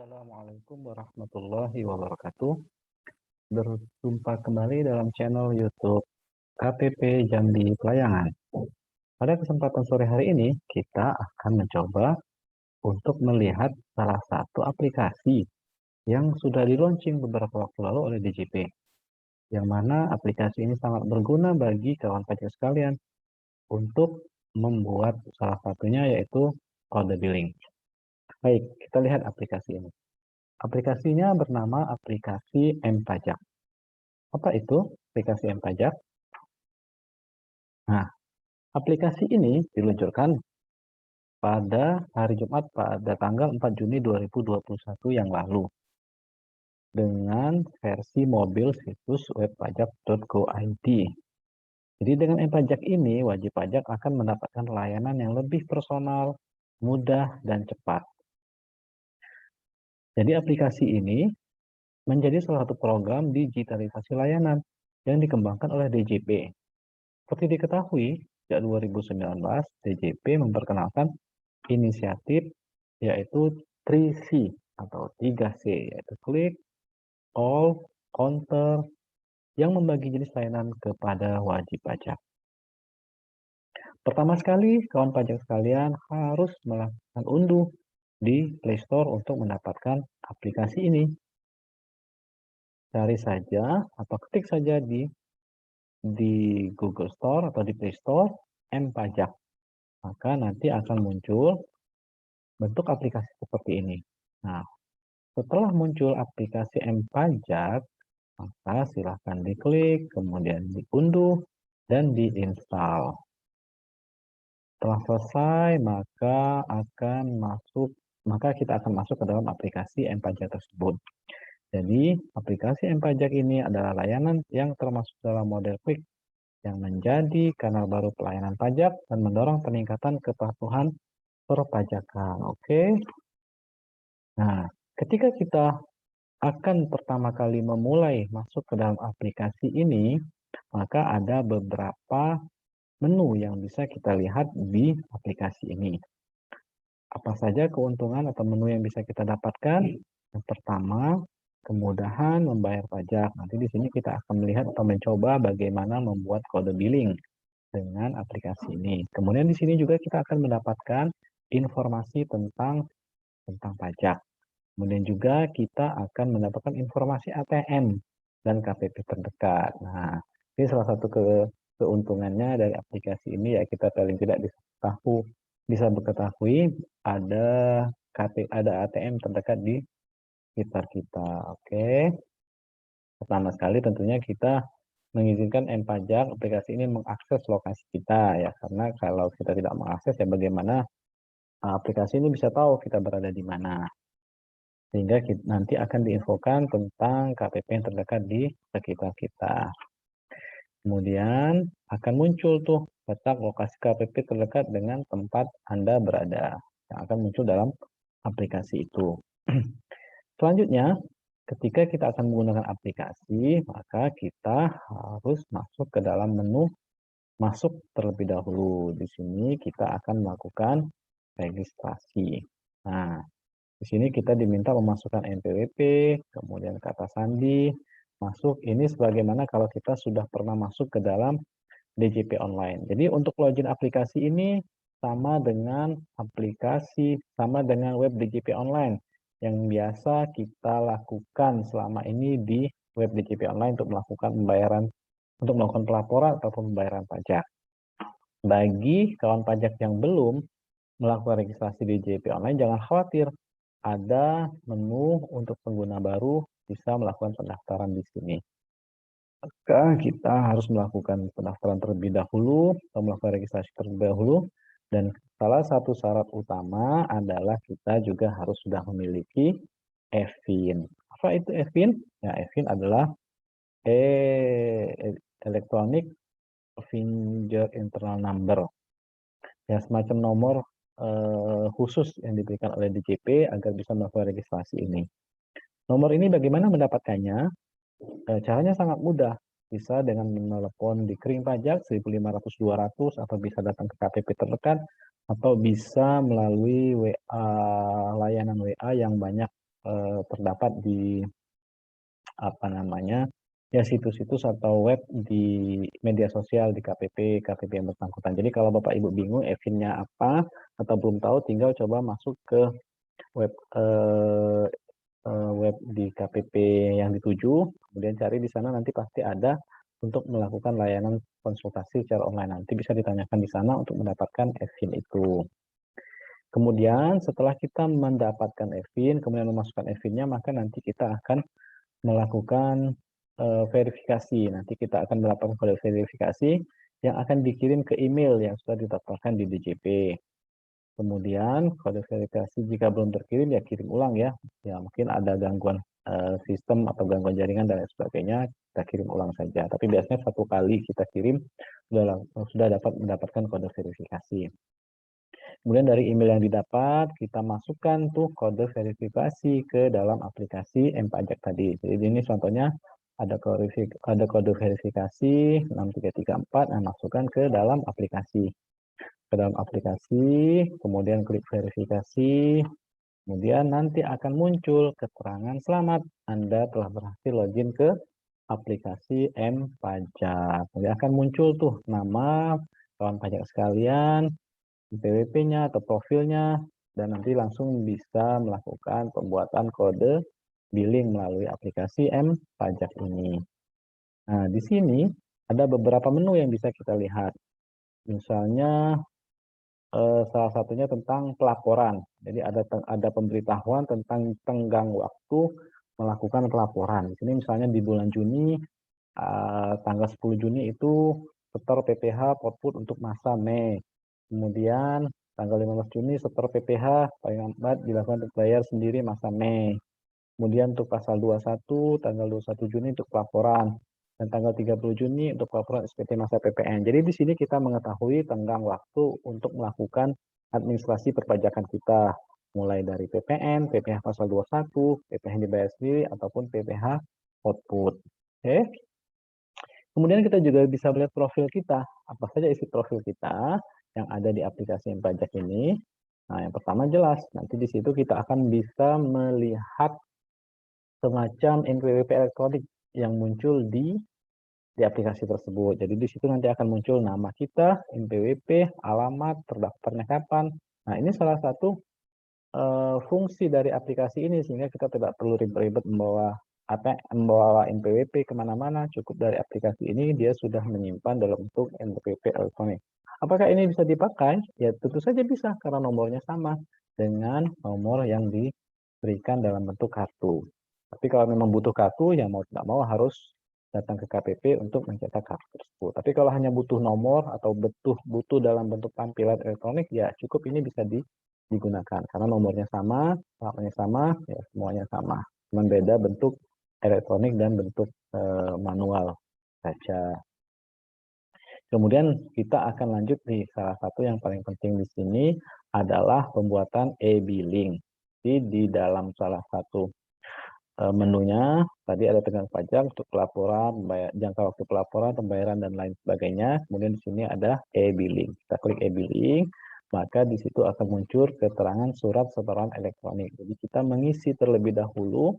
Assalamualaikum warahmatullahi wabarakatuh. Berjumpa kembali dalam channel YouTube KPP Jambi Pelayangan. Pada kesempatan sore hari ini, kita akan mencoba untuk melihat salah satu aplikasi yang sudah di-launching beberapa waktu lalu oleh DJP. Yang mana aplikasi ini sangat berguna bagi kawan pajak sekalian untuk membuat salah satunya yaitu kode billing. Baik, kita lihat aplikasi ini. Aplikasinya bernama aplikasi M-Pajak. Apa itu aplikasi M-Pajak? Nah, aplikasi ini diluncurkan pada hari Jumat pada tanggal 4 Juni 2021 yang lalu dengan versi mobil situs webpajak.go.id. Jadi dengan M-Pajak ini, wajib pajak akan mendapatkan layanan yang lebih personal, mudah, dan cepat. Jadi aplikasi ini menjadi salah satu program digitalisasi layanan yang dikembangkan oleh DJP. Seperti diketahui, sejak 2019, DJP memperkenalkan inisiatif yaitu 3C atau 3C, yaitu klik, call, counter, yang membagi jenis layanan kepada wajib pajak. Pertama sekali, kawan pajak sekalian harus melakukan unduh di Play Store untuk mendapatkan aplikasi ini. Cari saja atau ketik saja di Google Store atau di Play Store M-Pajak. Maka nanti akan muncul bentuk aplikasi seperti ini. Nah, setelah muncul aplikasi M-Pajak, maka silahkan diklik, kemudian diunduh, dan diinstal. Setelah selesai, maka kita akan masuk ke dalam aplikasi M-Pajak tersebut. Jadi, aplikasi M-Pajak ini adalah layanan yang termasuk dalam model klik yang menjadi kanal baru pelayanan pajak dan mendorong peningkatan kepatuhan perpajakan. Oke. Nah, ketika kita akan pertama kali memulai masuk ke dalam aplikasi ini, maka ada beberapa menu yang bisa kita lihat di aplikasi ini. Apa saja keuntungan atau menu yang bisa kita dapatkan? Yang pertama, kemudahan membayar pajak. Nanti di sini kita akan melihat atau mencoba bagaimana membuat kode billing dengan aplikasi ini. Kemudian di sini juga kita akan mendapatkan informasi tentang pajak. Kemudian juga kita akan mendapatkan informasi ATM dan KPP terdekat. Nah, ini salah satu keuntungannya dari aplikasi ini ya, kita paling tidak bisa mengetahui ada ATM terdekat di sekitar kita. Oke. Pertama sekali tentunya kita mengizinkan M-Pajak aplikasi ini mengakses lokasi kita ya, karena kalau kita tidak mengakses ya bagaimana aplikasi ini bisa tahu kita berada di mana. Sehingga nanti akan diinfokan tentang KPP yang terdekat di sekitar kita. Kemudian akan muncul tuh letak lokasi KPP terdekat dengan tempat Anda berada, yang akan muncul dalam aplikasi itu. Selanjutnya, ketika kita akan menggunakan aplikasi, maka kita harus masuk ke dalam menu masuk terlebih dahulu. Di sini kita akan melakukan registrasi. Nah, di sini kita diminta memasukkan NPWP, kemudian kata sandi, masuk. Ini sebagaimana kalau kita sudah pernah masuk ke dalam DJP online. Jadi untuk login aplikasi ini sama dengan web DJP online yang biasa kita lakukan selama ini di web DJP online untuk melakukan pelaporan ataupun pembayaran pajak. Bagi kawan pajak yang belum melakukan registrasi di DJP online, jangan khawatir, ada menu untuk pengguna baru bisa melakukan pendaftaran di sini. Maka kita harus melakukan pendaftaran terlebih dahulu atau melakukan registrasi terlebih dahulu. Dan salah satu syarat utama adalah kita juga harus sudah memiliki EFIN. Apa itu EFIN? Ya, EFIN adalah Electronic Finger Internal Number. Ya, semacam nomor khusus yang diberikan oleh DJP agar bisa melakukan registrasi ini. Nomor ini bagaimana mendapatkannya? Caranya sangat mudah. Bisa dengan menelepon di Kering Pajak 1500-200 atau bisa datang ke KPP terdekat atau bisa melalui layanan WA yang banyak terdapat di ya situs-situs atau web di media sosial di KPP yang bersangkutan. Jadi kalau Bapak Ibu bingung EVIN-nya apa atau belum tahu, tinggal coba masuk ke web web di KPP yang dituju, kemudian cari di sana, nanti pasti ada untuk melakukan layanan konsultasi secara online. Nanti bisa ditanyakan di sana untuk mendapatkan EVIN itu. Kemudian setelah kita mendapatkan EVIN, kemudian memasukkan EVIN-nya, maka nanti kita akan melakukan verifikasi. Nanti kita akan melakukan kode verifikasi yang akan dikirim ke email yang sudah didaftarkan di DJP. Kemudian kode verifikasi jika belum terkirim ya kirim ulang ya. Ya mungkin ada gangguan sistem atau gangguan jaringan dan lain sebagainya, kita kirim ulang saja. Tapi biasanya satu kali kita kirim sudah dapat mendapatkan kode verifikasi. Kemudian dari email yang didapat, kita masukkan tuh kode verifikasi ke dalam aplikasi M-Pajak tadi. Jadi ini contohnya ada kode verifikasi 6334, nah masukkan ke dalam aplikasi. Ke dalam aplikasi, kemudian klik verifikasi, kemudian nanti akan muncul keterangan selamat Anda telah berhasil login ke aplikasi M-Pajak. Jadi akan muncul tuh nama kawan pajak sekalian, PWP-nya atau profilnya, dan nanti langsung bisa melakukan pembuatan kode billing melalui aplikasi M-Pajak ini. Nah, di sini ada beberapa menu yang bisa kita lihat. Misalnya salah satunya tentang pelaporan. Jadi ada pemberitahuan tentang tenggang waktu melakukan pelaporan. Di sini misalnya di bulan Juni, tanggal 10 Juni itu setor PPh output untuk masa Mei. Kemudian tanggal 15 Juni setor PPh paling lambat dilakukan untuk bayar sendiri masa Mei. Kemudian untuk pasal 21 tanggal 21 Juni untuk pelaporan dan tanggal 30 Juni untuk pelaporan SPT masa PPN. Jadi di sini kita mengetahui tenggang waktu untuk melakukan administrasi perpajakan kita, mulai dari PPN, PPh pasal 21, PPh yang dibayar sendiri ataupun PPh output. Oke. Kemudian kita juga bisa melihat profil kita, apa saja isi profil kita yang ada di aplikasi M-Pajak ini. Nah, yang pertama jelas, nanti di situ kita akan bisa melihat semacam NPWP elektronik yang muncul di aplikasi tersebut. Jadi di situ nanti akan muncul nama kita, NPWP, alamat, terdaftarnya kapan. Nah, ini salah satu fungsi dari aplikasi ini, sehingga kita tidak perlu ribet-ribet membawa NPWP kemana-mana. Cukup dari aplikasi ini dia sudah menyimpan dalam bentuk NPWP elektronik. Apakah ini bisa dipakai? Ya tentu saja bisa, karena nomornya sama dengan nomor yang diberikan dalam bentuk kartu. Tapi kalau memang butuh kartu, ya mau tidak mau harus datang ke KPP untuk mencetak kartu tersebut. Tapi kalau hanya butuh nomor atau butuh dalam bentuk tampilan elektronik, ya cukup ini bisa digunakan. Karena nomornya sama, alamatnya sama, ya semuanya sama. Cuma beda bentuk elektronik dan bentuk manual saja. Kemudian kita akan lanjut di salah satu yang paling penting di sini adalah pembuatan e-billing. Jadi di dalam salah satu menunya tadi ada tenggang pajak untuk pelaporan, jangka waktu pelaporan, pembayaran dan lain sebagainya. Kemudian di sini ada e-billing. Kita klik e-billing, maka di situ akan muncul keterangan surat setoran elektronik. Jadi kita mengisi terlebih dahulu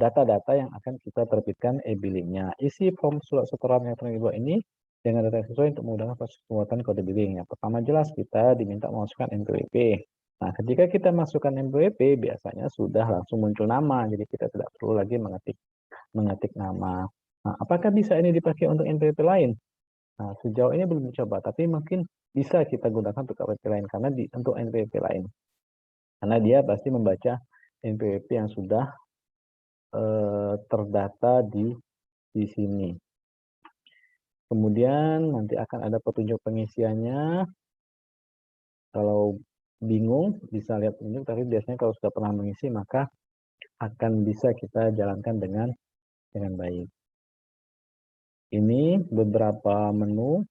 data-data yang akan kita terbitkan e-billingnya. Isi form surat setoran elektronik ini dengan data sesuai untuk memudahkan proses pembuatan kode billing. Yang pertama jelas kita diminta memasukkan NPWP. Nah, ketika kita masukkan NPWP, biasanya sudah langsung muncul nama, jadi kita tidak perlu lagi mengetik nama. Nah, apakah bisa ini dipakai untuk NPWP lain? Nah, sejauh ini belum dicoba, tapi mungkin bisa kita gunakan untuk NPWP lain, karena untuk NPWP lain. Karena dia pasti membaca NPWP yang sudah terdata di sini. Kemudian nanti akan ada petunjuk pengisiannya. Kalau bingung bisa lihat petunjuk, tapi biasanya kalau sudah pernah mengisi maka akan bisa kita jalankan dengan baik. Ini beberapa menu.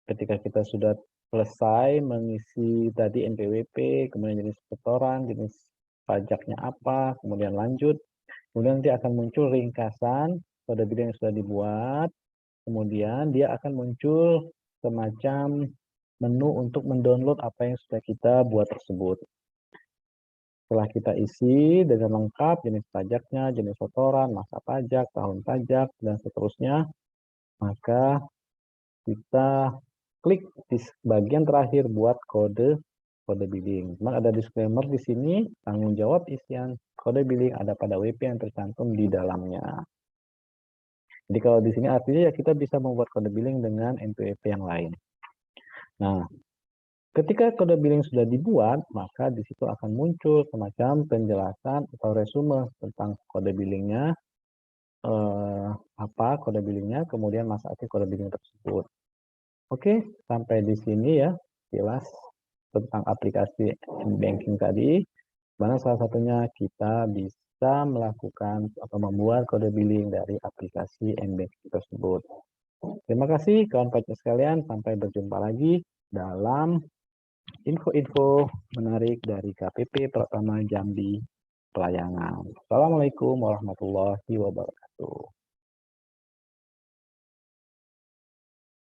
Ketika kita sudah selesai mengisi tadi NPWP, kemudian jenis setoran, jenis pajaknya apa, kemudian lanjut. Kemudian nanti akan muncul ringkasan kode billing yang sudah dibuat. Kemudian dia akan muncul semacam menu untuk mendownload apa yang sudah kita buat tersebut. Setelah kita isi dengan lengkap jenis pajaknya, jenis setoran, masa pajak, tahun pajak, dan seterusnya, maka kita klik di bagian terakhir buat kode billing. Memang ada disclaimer di sini, tanggung jawab isian kode billing ada pada WP yang tercantum di dalamnya. Jadi kalau di sini artinya ya kita bisa membuat kode billing dengan NPWP yang lain. Nah, ketika kode billing sudah dibuat, maka di situ akan muncul semacam penjelasan atau resume tentang kode billingnya, apa kode billingnya, kemudian masa aktif kode billing tersebut. Oke, sampai di sini ya jelas tentang aplikasi banking tadi, mana salah satunya kita bisa melakukan atau membuat kode billing dari aplikasi banking tersebut. Terima kasih kawan pajak sekalian, sampai berjumpa lagi dalam info-info menarik dari KPP Pratama Jambi Pelayangan. Assalamualaikum warahmatullahi wabarakatuh.